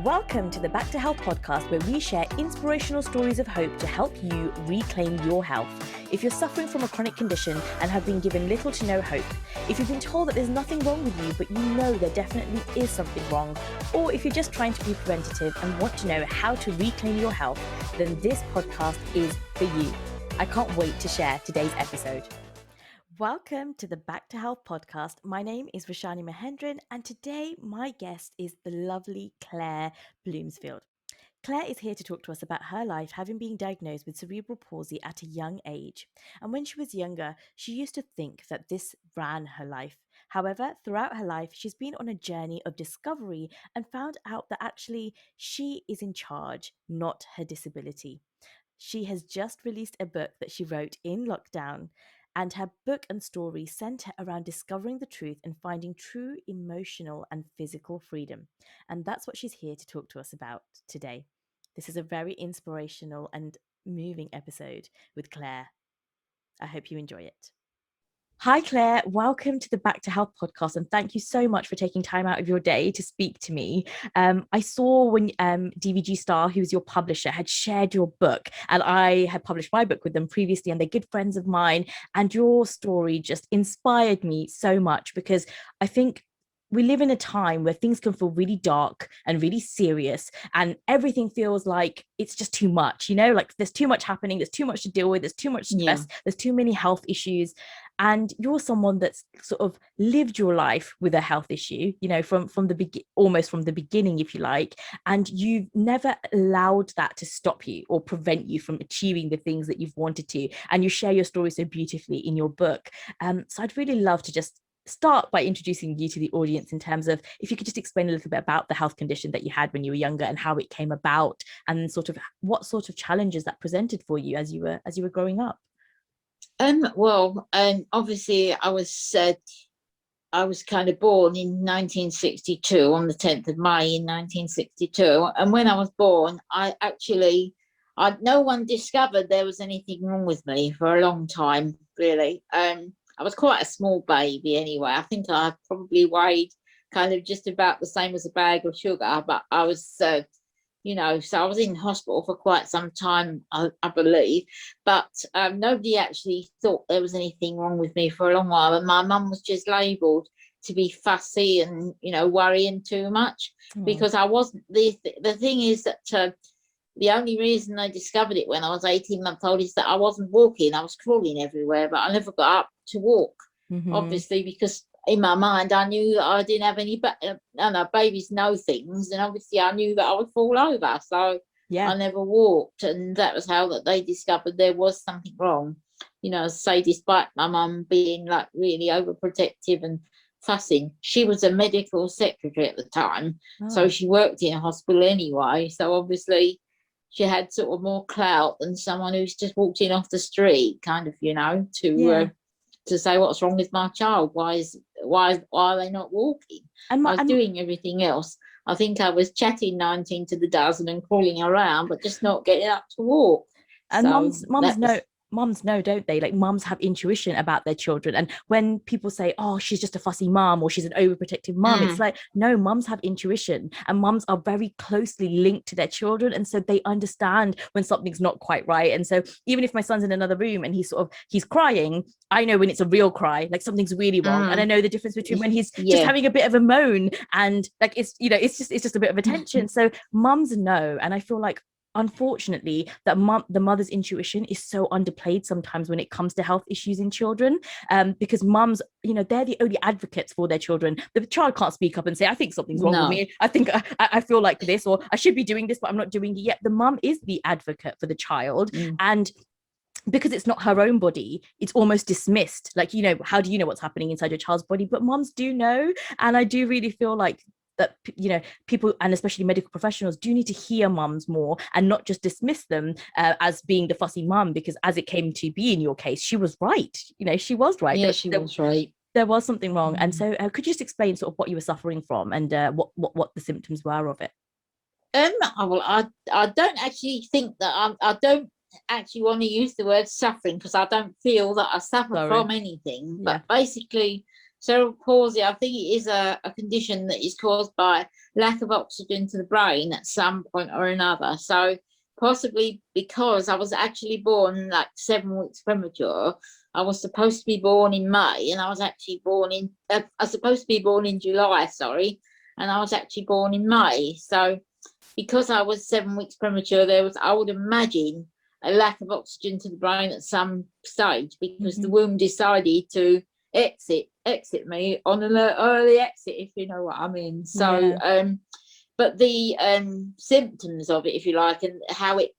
Welcome to the Back to Health podcast, where we share inspirational stories of hope to help you reclaim your health. If you're suffering from a chronic condition and have been given little to no hope, if you've been told that there's nothing wrong with you, but you know there definitely is something wrong, or if you're just trying to be preventative and want to know how to reclaim your health, then this podcast is for you. I can't wait to share today's episode. Welcome to the Back to Health podcast. My name is Rashani Mahendran, and today my guest is the lovely Claire Bloomfield. Claire is here to talk to us about her life, having been diagnosed with cerebral palsy at a young age. And when she was younger, she used to think that this ran her life. However, throughout her life, she's been on a journey of discovery and found out that actually she is in charge, not her disability. She has just released a book that she wrote in lockdown, and her book and story center around discovering the truth and finding true emotional and physical freedom. And that's what she's here to talk to us about today. This is a very inspirational and moving episode with Claire. I hope you enjoy it. Hi, Claire. Welcome to the Back to Health podcast, and thank you so much for taking time out of your day to speak to me. I saw when DVG Star, who's your publisher, had shared your book, and I had published my book with them previously, and they're good friends of mine. And your story just inspired me so much because I think we live in a time where things can feel really dark and really serious, and everything feels like it's just too much, like there's too much happening, there's too much to deal with, there's too much stress, there's too many health issues. And you're someone that's sort of lived your life with a health issue, from almost from the beginning, if you like, and you've never allowed that to stop you or prevent you from achieving the things that you've wanted to. And you share your story so beautifully in your book. So I'd really love to just start by introducing you to the audience in terms of if you could just explain a little bit about the health condition that you had when you were younger and how it came about, and sort of what sort of challenges that presented for you as you were growing up. Obviously I was kind of born in 1962 on the 10th of May in 1962, and when I was born, no one discovered there was anything wrong with me for a long time, really. I was quite a small baby anyway. I think I probably weighed kind of just about the same as a bag of sugar, but I was, so I was in hospital for quite some time, I believe. But nobody actually thought there was anything wrong with me for a long while. And my mum was just labelled to be fussy and, worrying too much because I wasn't. The thing is that the only reason I discovered it when I was 18 months old is that I wasn't walking. I was crawling everywhere, but I never got up to walk, obviously, because in my mind, I knew I didn't have any, babies know things, and obviously I knew that I would fall over. So I never walked, and that was how that they discovered there was something wrong. Say, despite my mum being like really overprotective and fussing, she was a medical secretary at the time. So she worked in a hospital anyway. So obviously she had sort of more clout than someone who's just walked in off the street, kind of, to say what's wrong with my child. Why are they not walking? I was doing everything else. I think I was chatting 19 to the dozen and crawling around, but just not getting up to walk. And mums know, don't they? Like, mums have intuition about their children. And when people say, oh, she's just a fussy mum or she's an overprotective mum, it's like, no, mums have intuition, and mums are very closely linked to their children. And so they understand when something's not quite right. And so even if my son's in another room and he's crying, I know when it's a real cry, like something's really wrong. And I know the difference between when he's just having a bit of a moan and like, it's just a bit of a tension. So mums know. And I feel like, unfortunately, that the mother's intuition is so underplayed sometimes when it comes to health issues in children, because mums, they're the only advocates for their children. The child can't speak up and say, I think something's wrong with me. I think I feel like this, or I should be doing this, but I'm not doing it yet. The mum is the advocate for the child. And because it's not her own body, it's almost dismissed. Like, how do you know what's happening inside your child's body? But mums do know. And I do really feel like that, people, and especially medical professionals, do need to hear mums more and not just dismiss them as being the fussy mum, because as it came to be in your case, she was right. She was right. Yeah, she was right. There was something wrong. And so could you just explain sort of what you were suffering from and what the symptoms were of it? I don't actually think that I don't actually want to use the word suffering, because I don't feel that I suffer from anything. But basically, cerebral palsy, I think it is a condition that is caused by lack of oxygen to the brain at some point or another. So possibly because I was actually born like 7 weeks premature. I was supposed to be born in May, and I was actually born in, I was supposed to be born in July, sorry, and I was actually born in May. So because I was 7 weeks premature, I would imagine, a lack of oxygen to the brain at some stage, because the womb decided to exit me on an early exit, if you know what I mean. So but the symptoms of it, if you like, and how it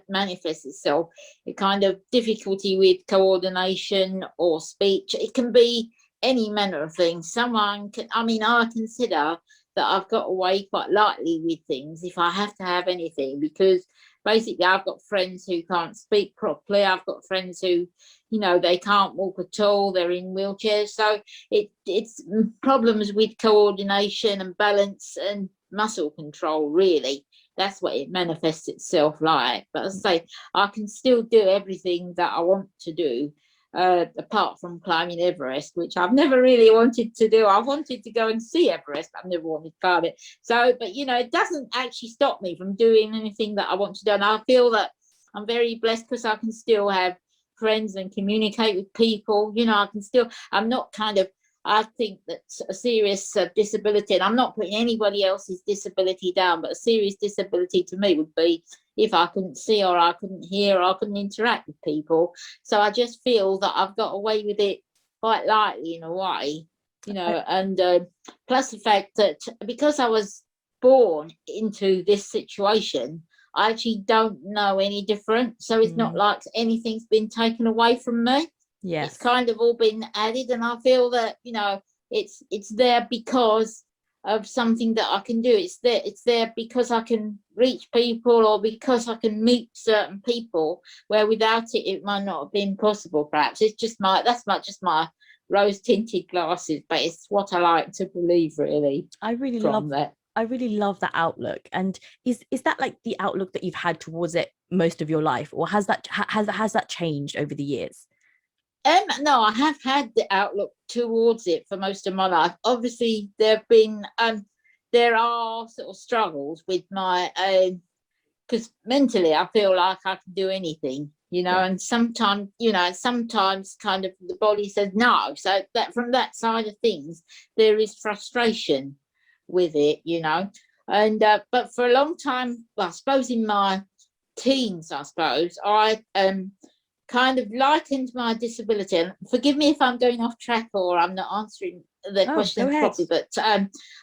manifests itself, a kind of difficulty with coordination or speech, it can be any manner of things. Someone can, I mean, I consider that I've got away quite lightly with things if I have to have anything, because basically I've got friends who can't speak properly. I've got friends who, you know, they can't walk at all, they're in wheelchairs. So it's problems with coordination and balance and muscle control, really. That's what it manifests itself like. But as I say, I can still do everything that I want to do, apart from climbing Everest, which I've never really wanted to do. I wanted to go and see Everest, but I've never wanted to climb it. So, but you know, it doesn't actually stop me from doing anything that I want to do. And I feel that I'm very blessed because I can still have friends and communicate with people. You know, I can still, I'm not kind of, I think that a serious disability, and I'm not putting anybody else's disability down, but a serious disability to me would be if I couldn't see, or I couldn't hear, or I couldn't interact with people. So I just feel that I've got away with it quite lightly in a way, you know, and plus the fact that because I was born into this situation, I actually don't know any different. So it's not like anything's been taken away from me. Yes. It's kind of all been added, and I feel that, you know, it's there because of something that I can do. It's there because I can reach people, or because I can meet certain people where without it, it might not have been possible. Perhaps it's just just my rose tinted glasses, but it's what I like to believe, really. I really love that outlook. And is that like the outlook that you've had towards it most of your life, or has that changed over the years? No, I have had the outlook towards it for most of my life. Obviously, there are sort of struggles with my, because mentally I feel like I can do anything, you know, and sometimes kind of the body says no. So that from that side of things, there is frustration with it, you know. And but for a long time, well, I suppose in my teens, I kind of likened my disability, and forgive me if I'm going off track or I'm not answering the question properly, but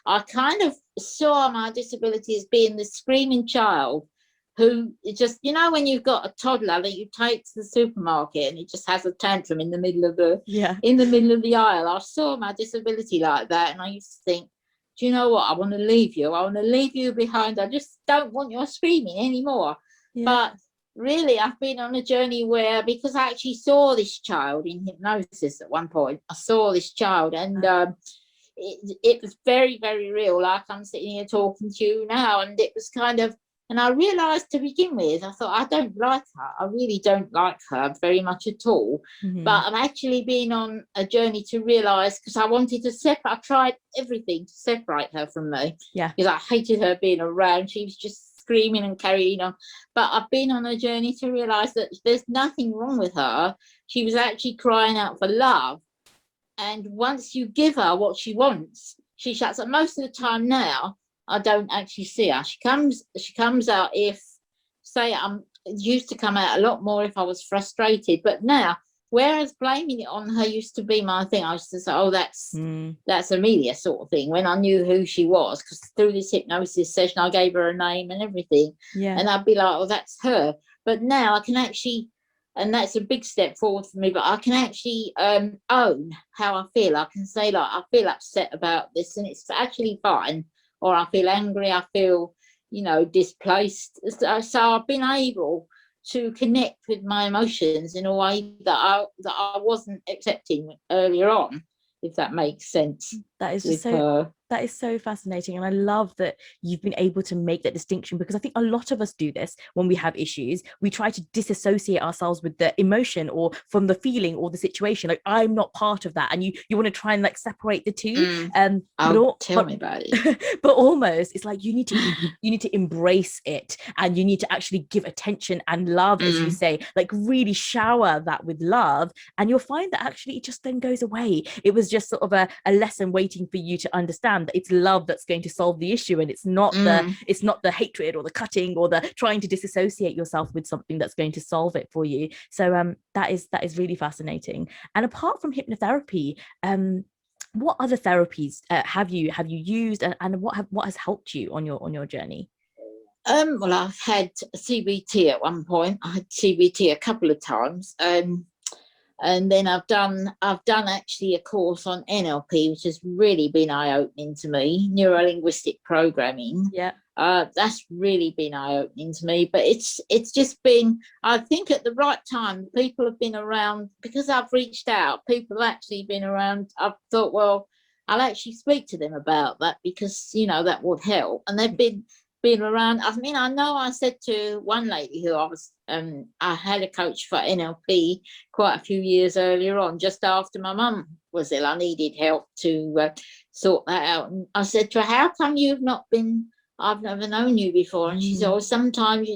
I kind of saw my disability as being the screaming child who just, you know, when you've got a toddler that you take to the supermarket and it just has a tantrum in the middle of the aisle. I saw my disability like that, and I used to think, do you know what, I want to leave you behind. I just don't want your screaming anymore. But really, I've been on a journey where, because I actually saw this child in hypnosis at one point, I saw this child, and it was very, very real. Like I'm sitting here talking to you now, and it was kind of, and I realised to begin with, I thought, I don't like her. I really don't like her very much at all. But I'm actually been on a journey to realise, because I wanted to separate, I tried everything to separate her from me. Yeah. Because I hated her being around. She was just screaming and carrying on. But I've been on a journey to realise that there's nothing wrong with her. She was actually crying out for love. And once you give her what she wants, she shuts up. Most of the time now, I don't actually see her. She comes out if, say, it used to come out a lot more if I was frustrated. But now, whereas blaming it on her used to be my thing, I used to say, oh, that's Amelia sort of thing, when I knew who she was, because through this hypnosis session, I gave her a name and everything. Yeah. And I'd be like, oh, that's her. But now I can actually, and that's a big step forward for me, but I can actually own how I feel. I can say, like, I feel upset about this, and it's actually fine. Or I feel angry, I feel, you know, displaced. So I've been able to connect with my emotions in a way that I wasn't accepting earlier on, if that makes sense. That is just with so, her. that is so fascinating. And I love that you've been able to make that distinction, because I think a lot of us do this when we have issues. We try to disassociate ourselves with the emotion or from the feeling or the situation. Like, I'm not part of that. And you want to try and like separate the two. Oh, tell me about it. But almost it's like you need to embrace it, and you need to actually give attention and love, as you say, like really shower that with love, and you'll find that actually it just then goes away. It was just sort of a lesson waiting for you to understand that it's love that's going to solve the issue, and it's not the hatred or the cutting or the trying to disassociate yourself with something that's going to solve it for you. So that is really fascinating. And apart from hypnotherapy, what other therapies have you used, and what has helped you on your journey? Well, I've had CBT at one point. I had CBT a couple of times. And then I've done actually a course on NLP, which has really been eye-opening to me, neuro-linguistic programming. Yeah. That's really been eye-opening to me. But it's just been, I think, at the right time. People have been around because I've reached out. People have actually been around. I've thought, well, I'll actually speak to them about that, because that would help. And they've been around. I mean, I know I said to one lady who I had a coach for NLP quite a few years earlier on, just after my mum was ill. I needed help to sort that out. And I said to her, how come you've not been, I've never known you before? And she said, oh, sometimes,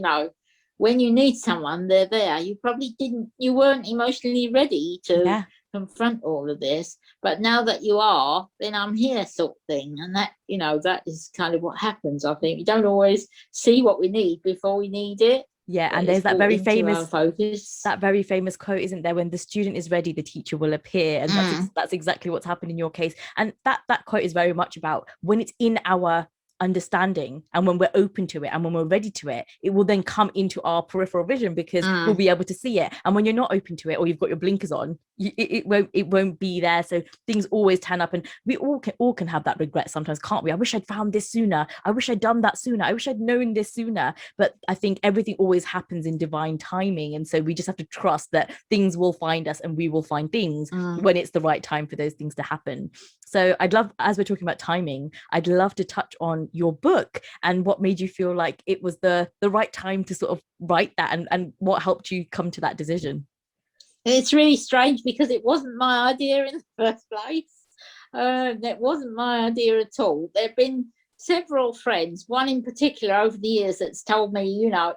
when you need someone, they're there. You weren't emotionally ready to confront all of this, but now that you are, then I'm here, sort of thing. And that that is kind of what happens. I think we don't always see what we need before we need it. And there's that very famous quote, isn't there? When the student is ready, the teacher will appear. And that's exactly what's happened in your case. And that quote is very much about when it's in our understanding, and when we're open to it, and when we're ready to it, it will then come into our peripheral vision, because we'll be able to see it. And when you're not open to it, or you've got your blinkers on, it won't be there. So things always turn up, and we all can have that regret sometimes, can't we? I wish I'd found this sooner. I wish I'd done that sooner. I wish I'd known this sooner. But I think everything always happens in divine timing, and so we just have to trust that things will find us, and we will find things when it's the right time for those things to happen. So I'd love, as we're talking about timing, I'd love to touch on your book and what made you feel like it was the right time to sort of write that, and what helped you come to that decision. It's really strange, because it wasn't my idea in the first place. That wasn't my idea at all. There have been several friends, one in particular over the years, that's told me,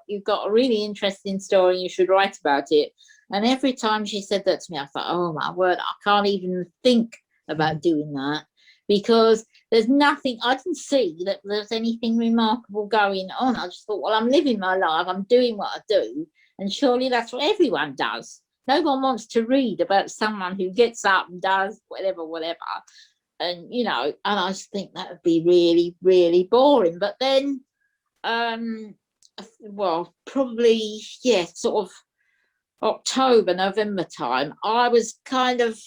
you've got a really interesting story, you should write about it. And every time she said that to me, I thought, oh my word, I can't even think about doing that, because there's nothing, I didn't see that there's anything remarkable going on. I just thought, well, I'm living my life, I'm doing what I do, and surely that's what everyone does. No one wants to read about someone who gets up and does whatever. And and I just think that would be really, really boring. But then probably sort of October, November time, I was kind of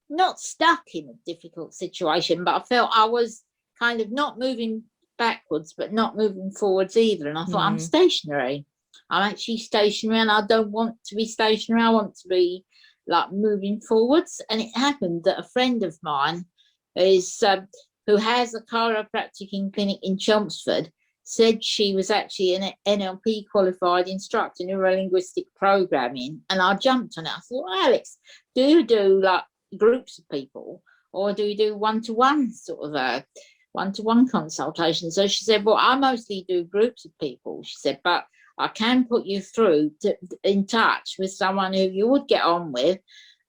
not stuck in a difficult situation, but I felt I was kind of not moving backwards, but not moving forwards either. And I thought, I'm stationary. I'm actually stationary, and I don't want to be stationary. I want to be like moving forwards. And it happened that a friend of mine who has a chiropractic clinic in Chelmsford said she was actually an NLP qualified instructor, neuro-linguistic programming. And I jumped on it. I thought, Alex, do you do like groups of people, or do you do one-to-one sort of one-to-one consultation? So she said, well, I mostly do groups of people. She said, but I can put you through in touch with someone who you would get on with,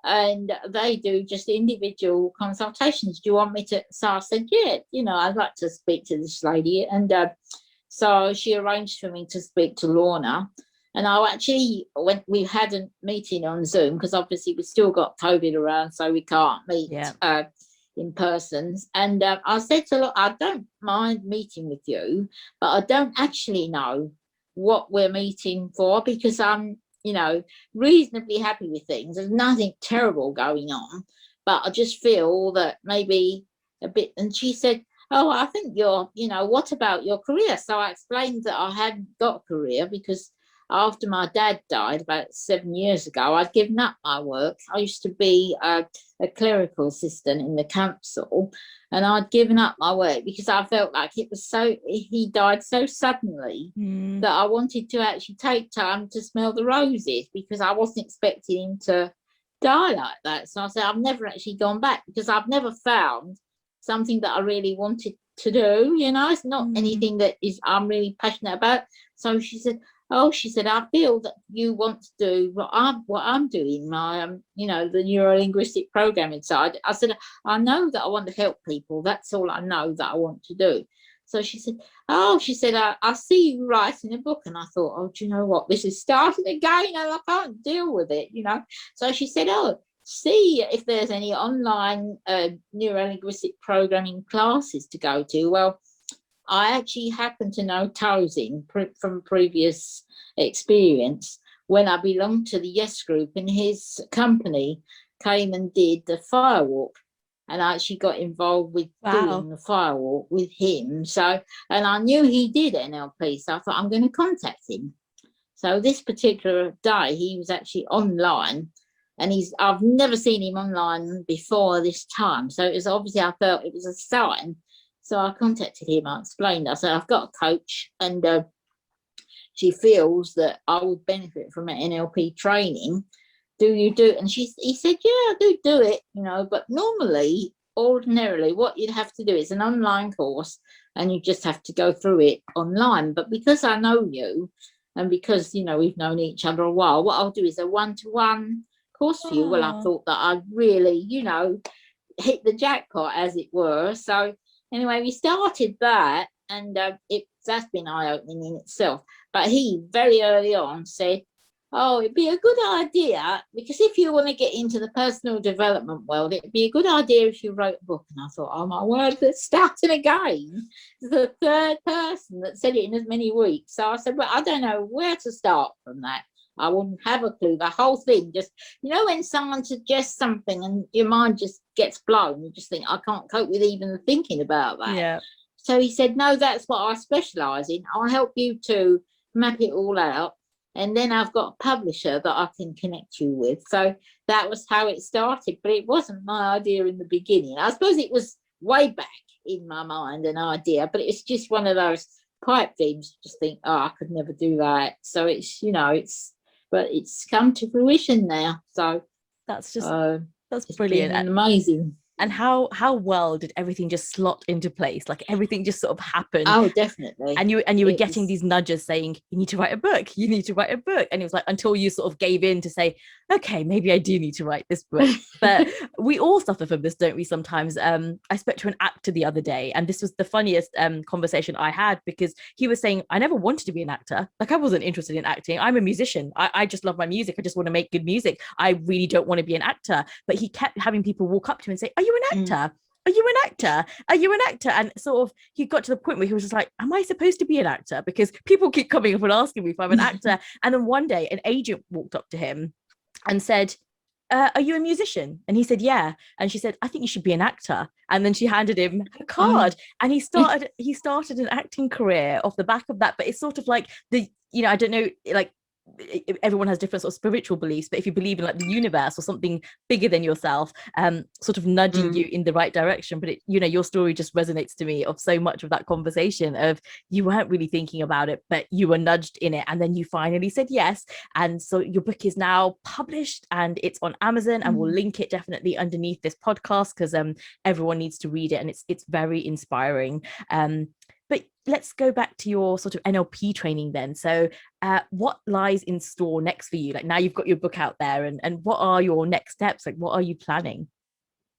and they do just individual consultations. Do you want me to? So I said, yeah, I'd like to speak to this lady. And so she arranged for me to speak to Lorna. And I actually we had a meeting on Zoom, because obviously we've still got COVID around, so we can't meet in person. And I said to her, I don't mind meeting with you, but I don't actually know what we're meeting for, because I'm reasonably happy with things. There's nothing terrible going on, but I just feel that maybe a bit. And she said, oh, I think what about your career? So I explained that I hadn't got a career, because after my dad died about 7 years ago, I'd given up my work. I used to be a clerical assistant in the council, and I'd given up my work because I felt like he died so suddenly that I wanted to actually take time to smell the roses, because I wasn't expecting him to die like that. So I said, I've never actually gone back because I've never found something that I really wanted to do. It's not anything that I'm really passionate about. So she said, I feel that you want to do what I'm doing, my the neuro-linguistic programming side. I said, I know that I want to help people. That's all I know that I want to do. So she said, I see you writing a book. And I thought, oh, do you know what? This is starting again and I can't deal with it, So she said, see if there's any online neuro-linguistic programming classes to go to. Well, I actually happen to know Tosin from previous experience, when I belonged to the Yes Group, and his company came and did the firewalk. And I actually got involved with doing the firewalk with him. So, and I knew he did NLP, so I thought, I'm going to contact him. So this particular day, he was actually online, and I've never seen him online before this time. So it was obviously, I felt it was a sign. So I contacted him. I explained, I said, I've got a coach, and she feels that I would benefit from an NLP training. Do you do it? And he said, yeah, I do it, but ordinarily, what you'd have to do is an online course, and you just have to go through it online. But because I know you, and because, we've known each other a while, what I'll do is a one-to-one course for you. Well, I thought that I'd really, hit the jackpot, as it were. So anyway, we started that, and that's been eye-opening in itself. But he very early on said, oh, it'd be a good idea, because if you want to get into the personal development world, it'd be a good idea if you wrote a book. And I thought, oh my word, that's starting again. It's the third person that said it in as many weeks. So I said, well, I don't know where to start from that. I wouldn't have a clue. The whole thing just, when someone suggests something and your mind just gets blown, you just think, I can't cope with even thinking about that. Yeah. So he said, no, that's what I specialise in. I'll help you to map it all out. And then I've got a publisher that I can connect you with. So that was how it started. But it wasn't my idea in the beginning. I suppose it was way back in my mind, an idea, but it's just one of those pipe dreams. Just think, oh, I could never do that. So it's, but it's come to fruition now. So that's just, that's it's brilliant. Been amazing. And how well did everything just slot into place? Like everything just sort of happened. Oh, definitely. And you were getting these nudges saying, you need to write a book. You need to write a book. And it was like, until you sort of gave in to say, okay, maybe I do need to write this book. But we all suffer from this, don't we? Sometimes. I spoke to an actor the other day, and this was the funniest conversation I had, because he was saying, I never wanted to be an actor. Like I wasn't interested in acting. I'm a musician. I just love my music. I just want to make good music. I really don't want to be an actor. But he kept having people walk up to him and say, are you an actor? Are you an actor? Are you an actor? And sort of he got to the point where he was just like, am I supposed to be an actor? Because people keep coming up and asking me if I'm an actor. And then one day an agent walked up to him and said, are you a musician? And he said, yeah. And she said, I think you should be an actor. And then she handed him a card, and he started an acting career off the back of that. But it's sort of like I don't know, like everyone has different sort of spiritual beliefs, but if you believe in like the universe or something bigger than yourself, sort of nudging you in the right direction. But your story just resonates to me of so much of that conversation of you weren't really thinking about it, but you were nudged in it, and then you finally said yes. And so your book is now published and it's on Amazon, and we'll link it definitely underneath this podcast, because everyone needs to read it, and it's very inspiring. But let's go back to your sort of NLP training then. So what lies in store next for you? Like now you've got your book out there, and what are your next steps? Like what are you planning?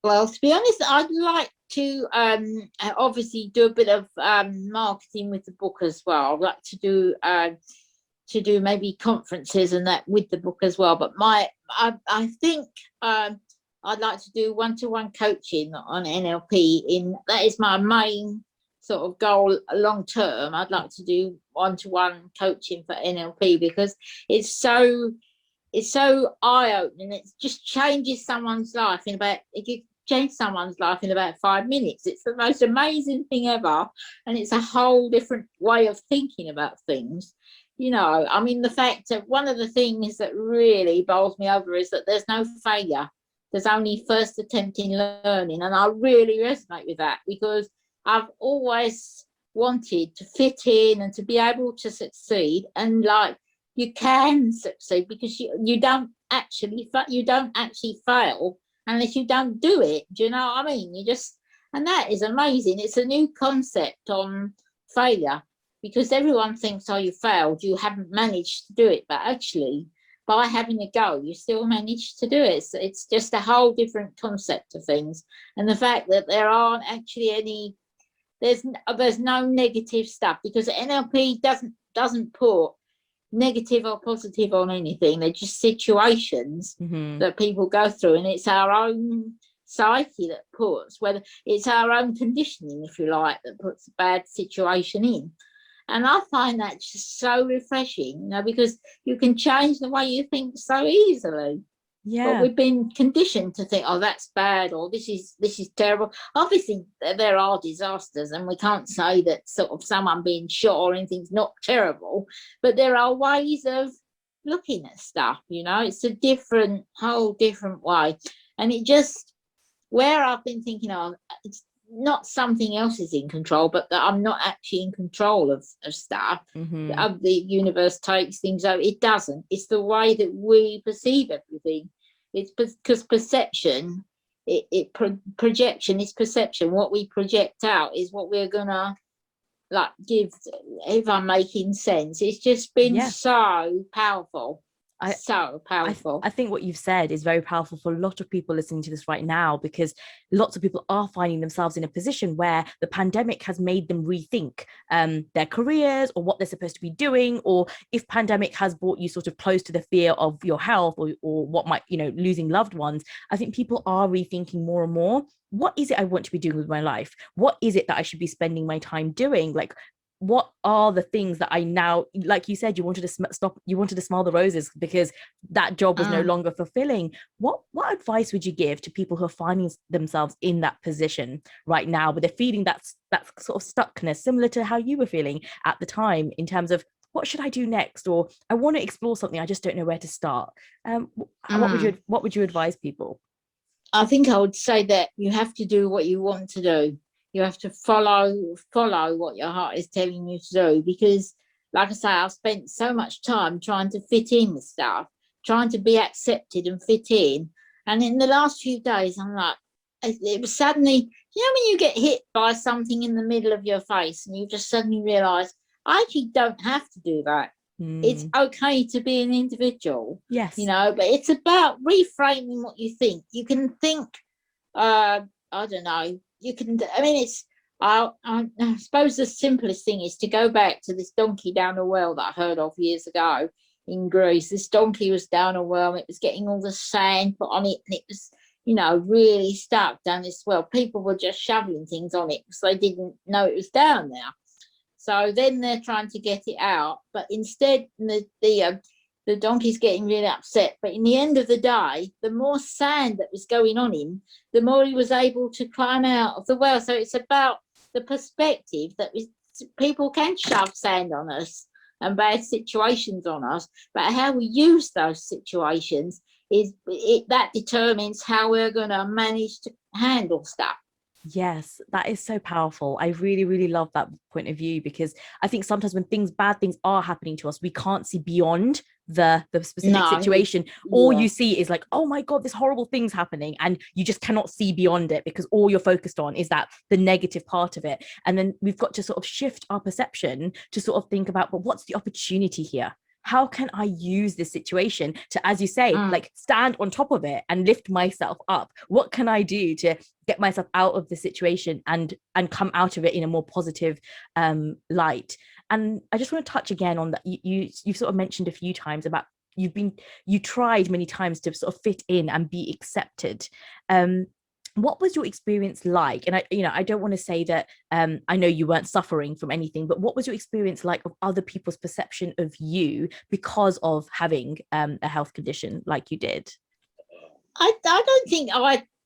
Well, to be honest, I'd like to obviously do a bit of marketing with the book as well. I'd like to do maybe conferences and that with the book as well. But I think I'd like to do one-to-one coaching on NLP. That is my main sort of goal long term. I'd like to do one-to-one coaching for NLP, because it's so eye-opening. It just changes someone's life in about 5 minutes. It's the most amazing thing ever, and it's a whole different way of thinking about things. I mean, the fact that one of the things that really bowls me over is that there's no failure. There's only first attempt in learning. And I really resonate with that, because I've always wanted to fit in and to be able to succeed. And like, you can succeed, because you don't actually fail unless you don't do it. Do you know what I mean? And that is amazing. It's a new concept on failure, because everyone thinks, oh, you failed, you haven't managed to do it. But actually, by having a go, you still managed to do it. So it's just a whole different concept of things. And the fact that there aren't actually any, there's no negative stuff, because NLP doesn't put negative or positive on anything. They're just situations that people go through, and it's our own psyche that puts, whether it's our own conditioning, if you like, that puts a bad situation in. And I find that just so refreshing, because you can change the way you think so easily. Yeah. But we've been conditioned to think, oh, that's bad, or this is terrible. Obviously, there are disasters, and we can't say that sort of someone being shot or anything's not terrible. But there are ways of looking at stuff. It's a whole different way. And it just, where I've been thinking, oh, it's not something else is in control, but that I'm not actually in control of stuff. The universe takes things over. It doesn't. It's the way that we perceive everything. It's because perception, projection is perception. What we project out is what we're gonna give. If I'm making sense, it's just been so powerful. So powerful. I think what you've said is very powerful for a lot of people listening to this right now, because lots of people are finding themselves in a position where the pandemic has made them rethink their careers or what they're supposed to be doing, or if pandemic has brought you sort of close to the fear of your health or what might, losing loved ones. I think people are rethinking more and more. What is it I want to be doing with my life? What is it that I should be spending my time doing? Like, what are the things that I now, like you said, you wanted to smell the roses because that job was no longer fulfilling. What advice would you give to people who are finding themselves in that position right now, but they're feeling that sort of stuckness, similar to how you were feeling at the time, in terms of what should I do next, or I want to explore something, I just don't know where to start? What would you advise people? I think I would say that you have to do what you want to do. You have to follow what your heart is telling you to do, because, like I say, I've spent so much time trying to fit in with stuff, trying to be accepted and fit in. And in the last few days, I'm like, it was suddenly, when you get hit by something in the middle of your face and you just suddenly realise, I actually don't have to do that. It's okay to be an individual. Yes. But it's about reframing what you think. You can think, I don't know, I suppose the simplest thing is to go back to this donkey down a well that I heard of years ago in Greece. This donkey was down a well, and it was getting all the sand put on it, and it was, really stuck down this well. People were just shoveling things on it because they didn't know it was down there. So then they're trying to get it out, but instead the donkey's getting really upset. But in the end of the day, the more sand that was going on him, the more he was able to climb out of the well. So it's about the perspective that people can shove sand on us and bad situations on us, but how we use those situations that determines how we're going to manage to handle stuff. Yes, that is so powerful. I really, really love that point of view, because I think sometimes when bad things are happening to us, we can't see beyond the specific situation. All you see is like, oh my God, this horrible thing's happening. And you just cannot see beyond it, because all you're focused on is that the negative part of it. And then we've got to sort of shift our perception to sort of think about, but what's the opportunity here? How can I use this situation to, as you say, like stand on top of it and lift myself up? What can I do to get myself out of the situation and come out of it in a more positive light? And I just want to touch again on that. You've sort of mentioned a few times about you tried many times to sort of fit in and be accepted. What was your experience like? And I don't want to say that I know you weren't suffering from anything, but what was your experience like of other people's perception of you because of having a health condition like you did? I don't think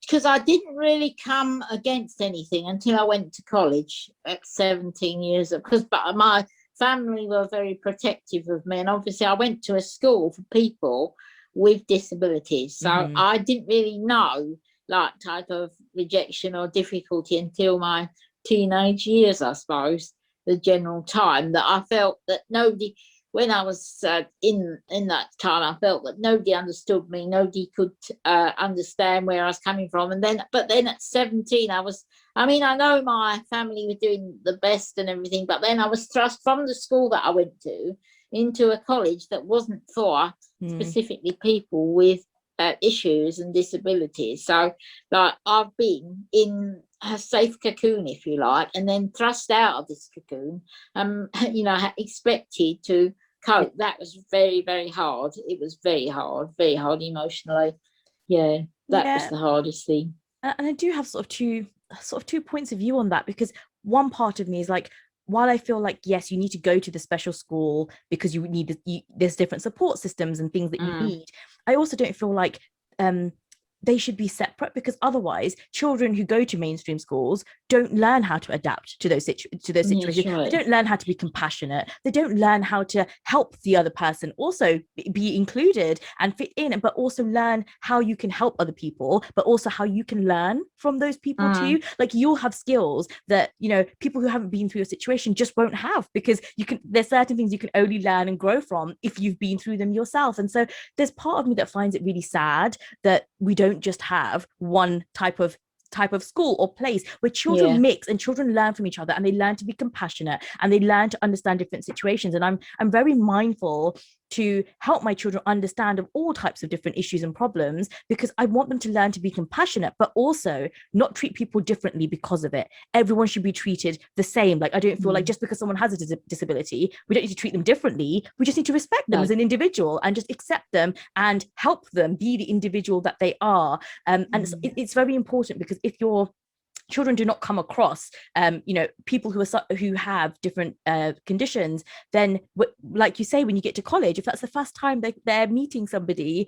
because I didn't really come against anything until I went to college at 17 years. But my family were very protective of me, and obviously I went to a school for people with disabilities, so I didn't really know like type of rejection or difficulty until my teenage years, I suppose, the general time that I felt that nobody, when I was in that time, I felt that nobody understood me, nobody could understand where I was coming from. And then, but then at 17, I mean, I know my family were doing the best and everything, but then I was thrust from the school that I went to into a college that wasn't for specifically people with issues and disabilities. So, like, I've been in a safe cocoon, if you like, and then thrust out of this cocoon, you know, expected to cope. That was very, very hard. It was very hard emotionally. Yeah, that was the hardest thing. And I do have sort of two points of view on that, because one part of me is like, while I feel like, yes, you need to go to the special school because there's different support systems and things that you need, I also don't feel like they should be separate, because otherwise children who go to mainstream schools don't learn how to adapt to those situations. Right. They don't learn how to be compassionate. They don't learn how to help the other person also be included and fit in, but also learn how you can help other people, but also how you can learn from those people too. Like, you'll have skills that, you know, people who haven't been through your situation just won't have, because there's certain things you can only learn and grow from if you've been through them yourself. And so there's part of me that finds it really sad that we don't just have one type of school or place where children mix and children learn from each other, and they learn to be compassionate and they learn to understand different situations. And I'm very mindful to help my children understand of all types of different issues and problems, because I want them to learn to be compassionate, but also not treat people differently because of it. Everyone should be treated the same. Like, I don't feel like just because someone has a disability, we don't need to treat them differently. We just need to respect them as an individual and just accept them and help them be the individual that they are. And it's very important, because if your children do not come across you know, people who have different conditions, then like you say, when you get to college, if that's the first time they're meeting somebody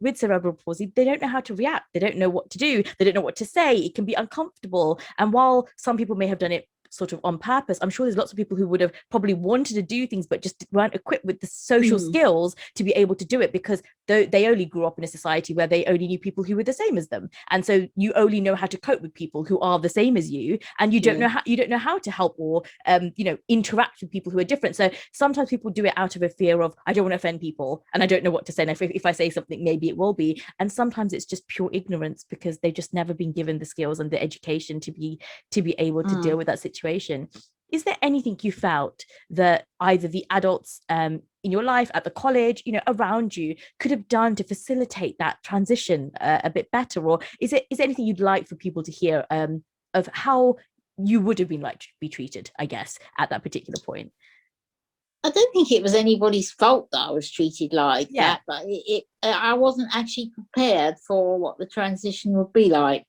with cerebral palsy, they don't know how to react, they don't know what to do, they don't know what to say. It can be uncomfortable, and while some people may have done it sort of on purpose, I'm sure there's lots of people who would have probably wanted to do things but just weren't equipped with the social skills to be able to do it, because they only grew up in a society where they only knew people who were the same as them, and so you only know how to cope with people who are the same as you, and you don't know how to help or you know, interact with people who are different. So sometimes people do it out of a fear of, I don't want to offend people and I don't know what to say, and if I say something, maybe it will be. And sometimes it's just pure ignorance, because they've just never been given the skills and the education to be able to deal with that situation. Is there anything you felt that either the adults in your life, at the college, you know, around you, could have done to facilitate that transition a bit better? Or is there anything you'd like for people to hear of how you would have been like to be treated, I guess, at that particular point? I don't think it was anybody's fault that I was treated like that, but I wasn't actually prepared for what the transition would be like.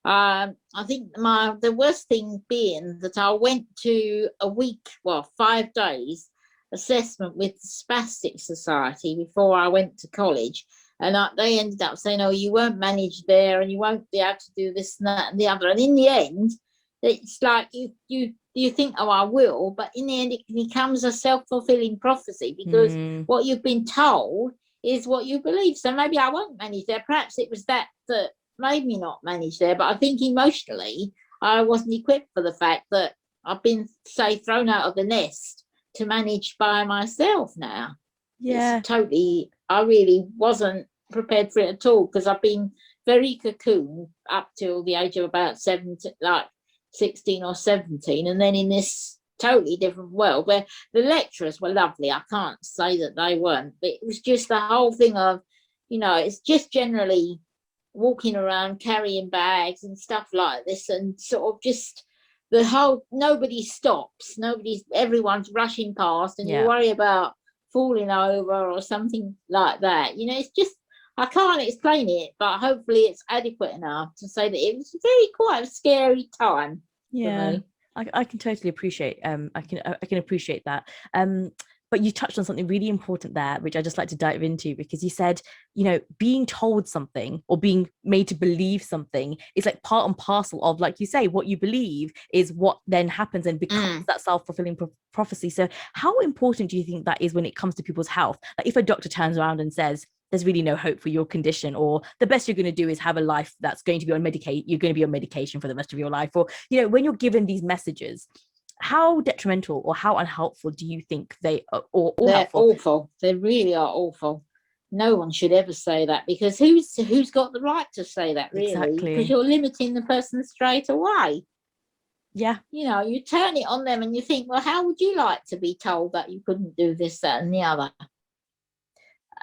I think the worst thing being that I went to 5 days assessment with the Spastic Society before I went to college, and they ended up saying, "Oh, you weren't managed there, and you won't be able to do this and that and the other." And in the end, it's like you think, "Oh, I will," but in the end, it becomes a self-fulfilling prophecy, because what you've been told is what you believe. So maybe I won't manage there. Perhaps it was that made me not manage there, but I think emotionally I wasn't equipped for the fact that I've been, say, thrown out of the nest to manage by myself now. I really wasn't prepared for it at all, because I've been very cocooned up till the age of about 17, like 16 or 17, and then in this totally different world where the lecturers were lovely, I can't say that they weren't, but it was just the whole thing of, you know, it's just generally walking around carrying bags and stuff like this, and sort of just the whole, nobody stops, everyone's rushing past, and you worry about falling over or something like that. You know, it's just, I can't explain it, but hopefully it's adequate enough to say that it was quite a scary time for me. I can totally appreciate I can appreciate that. But you touched on something really important there, which I just like to dive into, because you said, being told something or being made to believe something is like part and parcel of, like you say, what you believe is what then happens and becomes that self-fulfilling prophecy. So how important do you think that is when it comes to people's health? Like if a doctor turns around and says, there's really no hope for your condition, or the best you're going to do is have a life that's going to be on you're going to be on medication for the rest of your life, or, when you're given these messages, how detrimental or how unhelpful do you think they are, or They're helpful? awful. They really are awful. No one should ever say that, because who's got the right to say that, really? Exactly. Because you're limiting the person straight away. Yeah. You turn it on them and you think, well, how would you like to be told that you couldn't do this, that, and the other?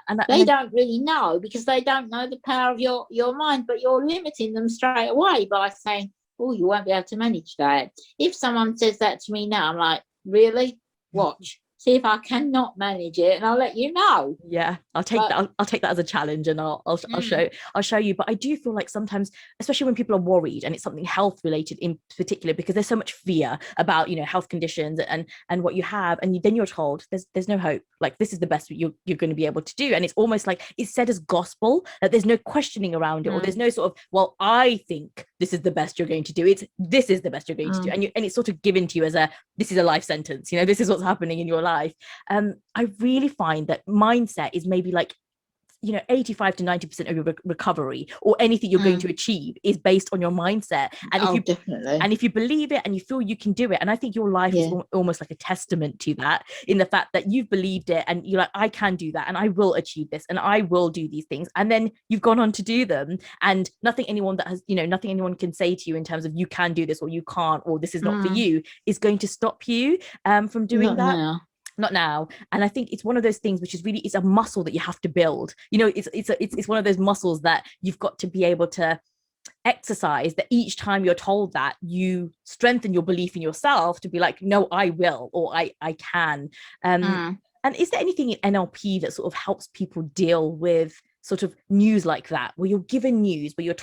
And they don't really know, because they don't know the power of your mind, but you're limiting them straight away by saying, oh, you won't be able to manage that. If someone says that to me now, I'm like, really? Watch. See if I cannot manage it, and I'll let you know. Yeah, I'll take that. I'll take that as a challenge, and I'll show you. But I do feel like sometimes, especially when people are worried, and it's something health related in particular, because there's so much fear about health conditions and what you have, and then you're told there's no hope. Like, this is the best you're going to be able to do, and it's almost like it's said as gospel, that there's no questioning around it, or there's no sort of, well, I think this is the best you're going to do. This is the best you're going to do, and it's sort of given to you as this is a life sentence. This is what's happening in your life. I really find that mindset is maybe like 85 to 90% of your recovery, or anything you're going to achieve, is based on your mindset. And definitely. And if you believe it and you feel you can do it, and I think your life is almost like a testament to that, in the fact that you've believed it and you're like, I can do that, and I will achieve this, and I will do these things, and then you've gone on to do them, and nothing anyone can say to you in terms of you can do this or you can't, or this is not for you, is going to stop you from doing that. Not now. And I think it's one of those things which is really, it's a muscle that you have to build. It's one of those muscles that you've got to be able to exercise, that each time you're told that, you strengthen your belief in yourself to be like, no, I will, or I can. And is there anything in NLP that sort of helps people deal with sort of news like that, where you're given news, where you're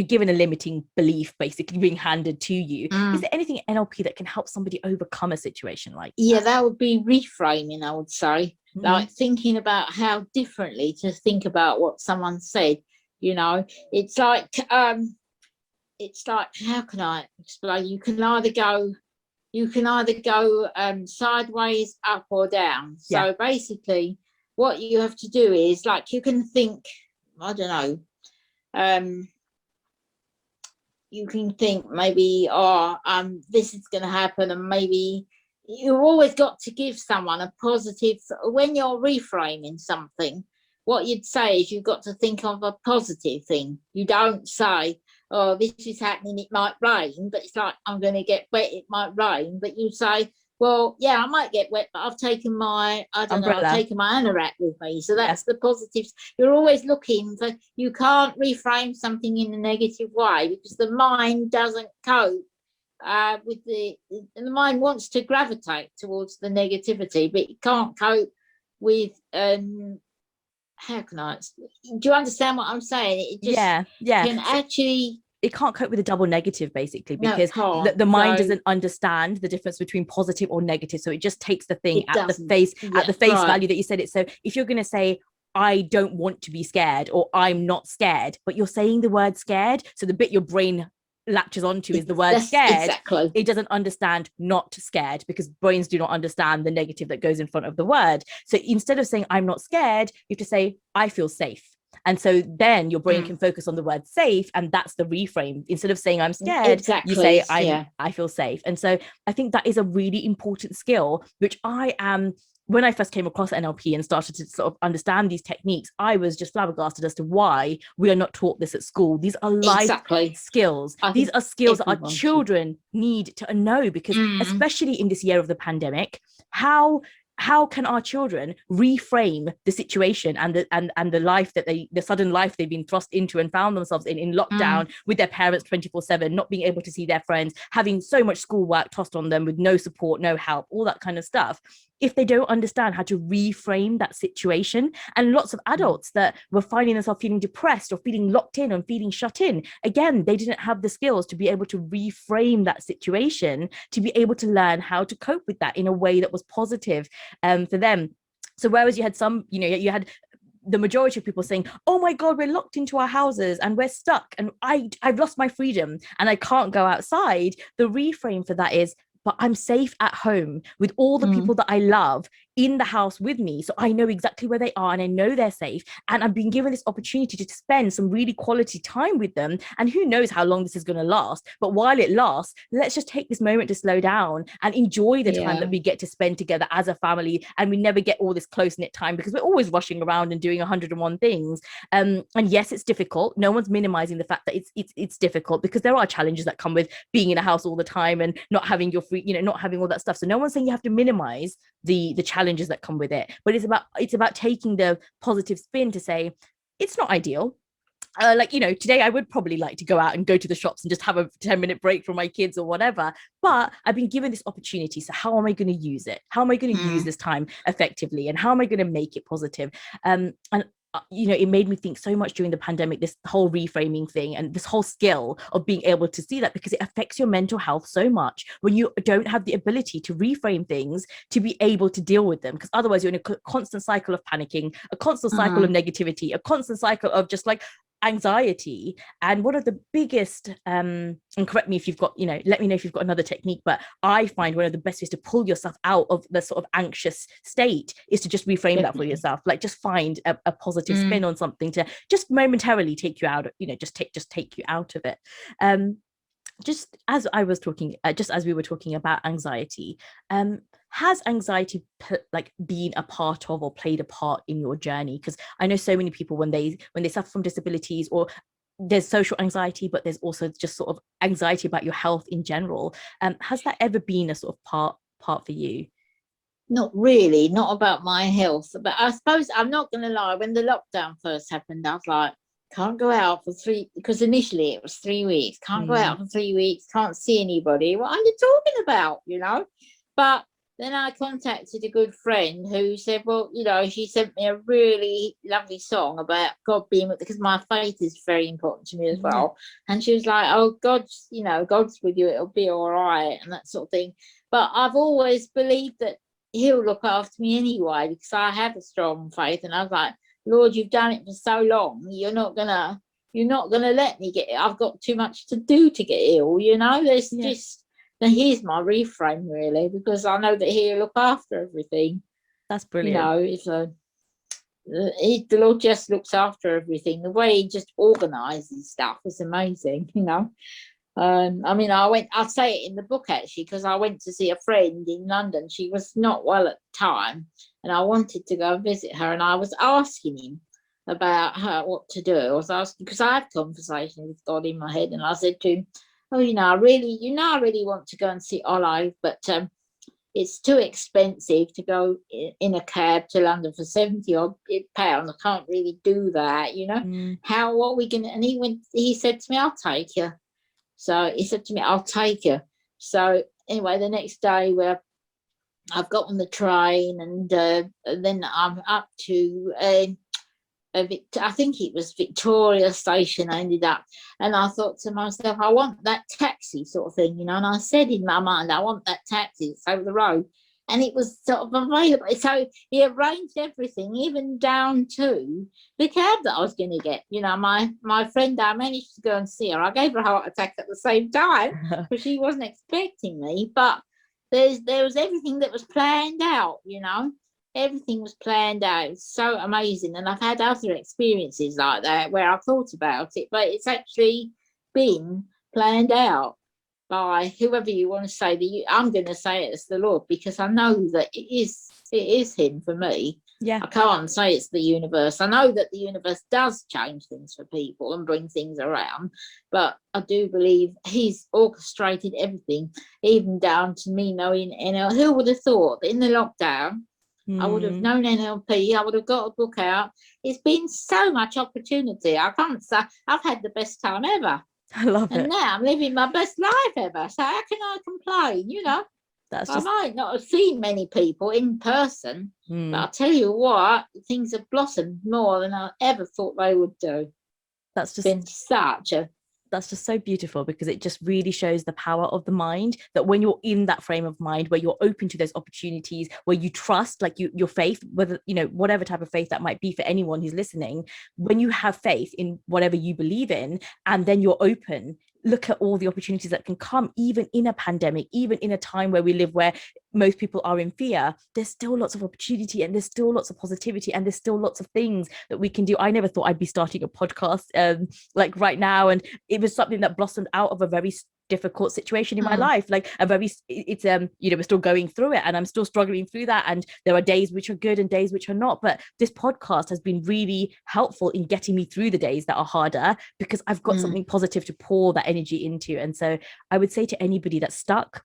given a limiting belief basically being handed to you? Is there anything in NLP that can help somebody overcome a situation like that? That would be reframing, I would say. Like thinking about how differently to think about what someone said. It's like how can I explain? You can either go sideways, up, or down. So basically what you have to do is, like, you can think, I don't know, you can think maybe, this is going to happen, and maybe you've always got to give someone a positive. When you're reframing something, what you'd say is you've got to think of a positive thing. You don't say, oh, this is happening, it might rain, but it's like, I'm going to get wet, it might rain. But you say, well, yeah, I might get wet, but I've taken my anorak with me. So that's the positives. You're always looking for, you can't reframe something in a negative way, because the mind doesn't cope with the mind wants to gravitate towards the negativity, but it can't cope with, how can I, do you understand what I'm saying? It just can actually... It can't cope with a double negative, basically, because the mind doesn't understand the difference between positive or negative. So it just takes the thing at the face value that you said it. So if you're going to say, I don't want to be scared, or I'm not scared, but you're saying the word scared, so the bit your brain latches onto is the word scared. Exactly. It doesn't understand not scared, because brains do not understand the negative that goes in front of the word. So instead of saying I'm not scared, you have to say I feel safe. And so then your brain can focus on the word safe, and that's the reframe. Instead of saying I'm scared, you say I feel safe. And so I think that is a really important skill, which when I first came across NLP and started to sort of understand these techniques, I was just flabbergasted as to why we are not taught this at school. These are life skills. These are skills that our children need to know, because especially in this year of the pandemic, how can our children reframe the situation and the life that the sudden life they've been thrust into and found themselves in lockdown with their parents 24/7, not being able to see their friends, having so much schoolwork tossed on them with no support, no help, all that kind of stuff. if they don't understand how to reframe that situation. And lots of adults that were finding themselves feeling depressed or feeling locked in and feeling shut in, again, they didn't have the skills to be able to reframe that situation, to be able to learn how to cope with that in a way that was positive for them. So whereas you had some, you had the majority of people saying, oh my God, we're locked into our houses and we're stuck and I've lost my freedom and I can't go outside. The reframe for that is, but I'm safe at home with all the people that I love in the house with me. So I know exactly where they are and I know they're safe. And I've been given this opportunity to spend some really quality time with them. And who knows how long this is going to last. But while it lasts, let's just take this moment to slow down and enjoy the time that we get to spend together as a family. And we never get all this close-knit time because we're always rushing around and doing 101 things. And yes, it's difficult. No one's minimizing the fact that it's difficult, because there are challenges that come with being in a house all the time and not having your free, not having all that stuff. So no one's saying you have to minimize the challenges that come with it, but it's about taking the positive spin to say it's not ideal. Today I would probably like to go out and go to the shops and just have a 10-minute break from my kids or whatever, but I've been given this opportunity. So how am I going to use it? How am I going to use this time effectively? And how am I going to make it positive? And it made me think so much during the pandemic, this whole reframing thing and this whole skill of being able to see that, because it affects your mental health so much when you don't have the ability to reframe things to be able to deal with them, because otherwise you're in a constant cycle of panicking, a constant cycle of negativity, a constant cycle of just like anxiety. And one of the biggest and correct me if you've got, let me know if you've got another technique, but I find one of the best ways to pull yourself out of the sort of anxious state is to just reframe that for yourself. Like just find a positive spin on something to just momentarily take you out, just take you out of it. Just as we were talking about anxiety, has anxiety been a part of or played a part in your journey? Because I know so many people when they suffer from disabilities, or there's social anxiety, but there's also just sort of anxiety about your health in general. Has that ever been a sort of part for you? Not really, not about my health. But I suppose, I'm not going to lie, when the lockdown first happened, I was like, can't go out for 3, because initially it was 3 weeks, can't go out for 3 weeks, can't see anybody. What are you talking about? But then I contacted a good friend who said, well, she sent me a really lovely song about God being with, because my faith is very important to me as well. And she was like, oh, God's with you, it'll be all right, and that sort of thing. But I've always believed that he'll look after me anyway, because I have a strong faith. And I was like, Lord, you've done it for so long. You're not gonna let me get it. I've got too much to do to get ill. There's just, here's my reframe really, because I know that he'll look after everything. That's brilliant. If the Lord just looks after everything. The way he just organizes stuff is amazing. I'll say it in the book actually, because I went to see a friend in London. She was not well at the time, and I wanted to go and visit her, and I was asking him about what to do. I was asking, because I had conversation with God in my head, and I said to him, oh, I really want to go and see Olive, but it's too expensive to go in a cab to London for £70 odd. I can't really do that, what are we gonna? And he said to me, I'll take you. So he said to me, I'll take you. So anyway, the next day I've got on the train, and then I'm up to, I think it was Victoria Station I ended up. And I thought to myself, I want that taxi sort of thing, And I said in my mind, I want that taxi, it's over the road. And it was sort of available. So he arranged everything, even down to the cab that I was going to get. My friend, I managed to go and see her. I gave her a heart attack at the same time because she wasn't expecting me. But there was everything that was planned out, Everything was planned out. It's so amazing. And I've had other experiences like that where I've thought about it, but it's actually been planned out by whoever you want to say. I'm going to say it's the Lord, because I know that it is him for me. I can't say it's the universe. I know that the universe does change things for people and bring things around, but I do believe he's orchestrated everything, even down to me knowing NLP. Who would have thought that in the lockdown I would have known NLP, I would have got a book out. It's been so much opportunity. I can't say I've had the best time ever. I love it. And now I'm living my best life ever. So how can I complain, That's I just might not have seen many people in person, but I'll tell you what, things have blossomed more than I ever thought they would do. that's It's just been such a that's just so beautiful, because it just really shows the power of the mind, that when you're in that frame of mind where you're open to those opportunities, where you trust, like your faith, whether, whatever type of faith that might be for anyone who's listening, when you have faith in whatever you believe in, and then you're open, look at all the opportunities that can come, even in a pandemic, even in a time where we live, where most people are in fear. There's still lots of opportunity, and there's still lots of positivity, and there's still lots of things that we can do. I never thought I'd be starting a podcast like right now, and it was something that blossomed out of a very difficult situation in my life, like a very, it's we're still going through it, and I'm still struggling through that, and there are days which are good and days which are not, but this podcast has been really helpful in getting me through the days that are harder, because I've got something positive to pour that energy into. And so I would say to anybody that's stuck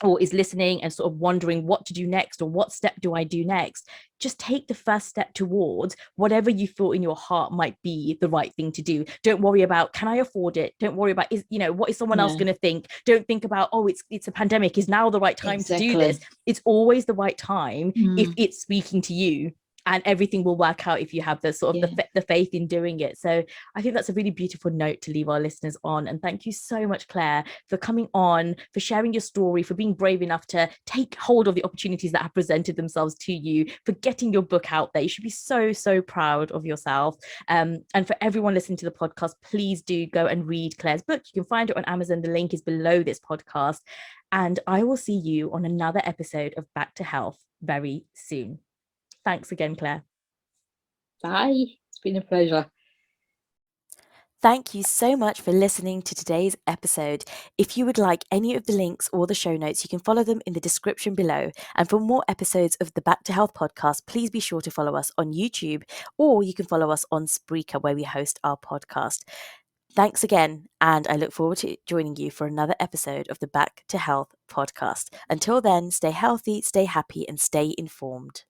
or is listening and sort of wondering what to do next, or what step do I do next, just take the first step towards whatever you feel in your heart might be the right thing to do. Don't worry about, can I afford it? Don't worry about, what is someone else going to think? Don't think about, oh, it's a pandemic, is now the right time to do this? It's always the right time if it's speaking to you, and everything will work out if you have the sort of the faith in doing it. So I think that's a really beautiful note to leave our listeners on. And thank you so much, Claire, for coming on, for sharing your story, for being brave enough to take hold of the opportunities that have presented themselves to you, for getting your book out there. You should be so, so proud of yourself. And for everyone listening to the podcast, please do go and read Claire's book. You can find it on Amazon. The link is below this podcast. And I will see you on another episode of Back to Health very soon. Thanks again, Claire. Bye. It's been a pleasure. Thank you so much for listening to today's episode. If you would like any of the links or the show notes, you can follow them in the description below. And for more episodes of the Back to Health podcast, please be sure to follow us on YouTube, or you can follow us on Spreaker, where we host our podcast. Thanks again, and I look forward to joining you for another episode of the Back to Health podcast. Until then, stay healthy, stay happy, and stay informed.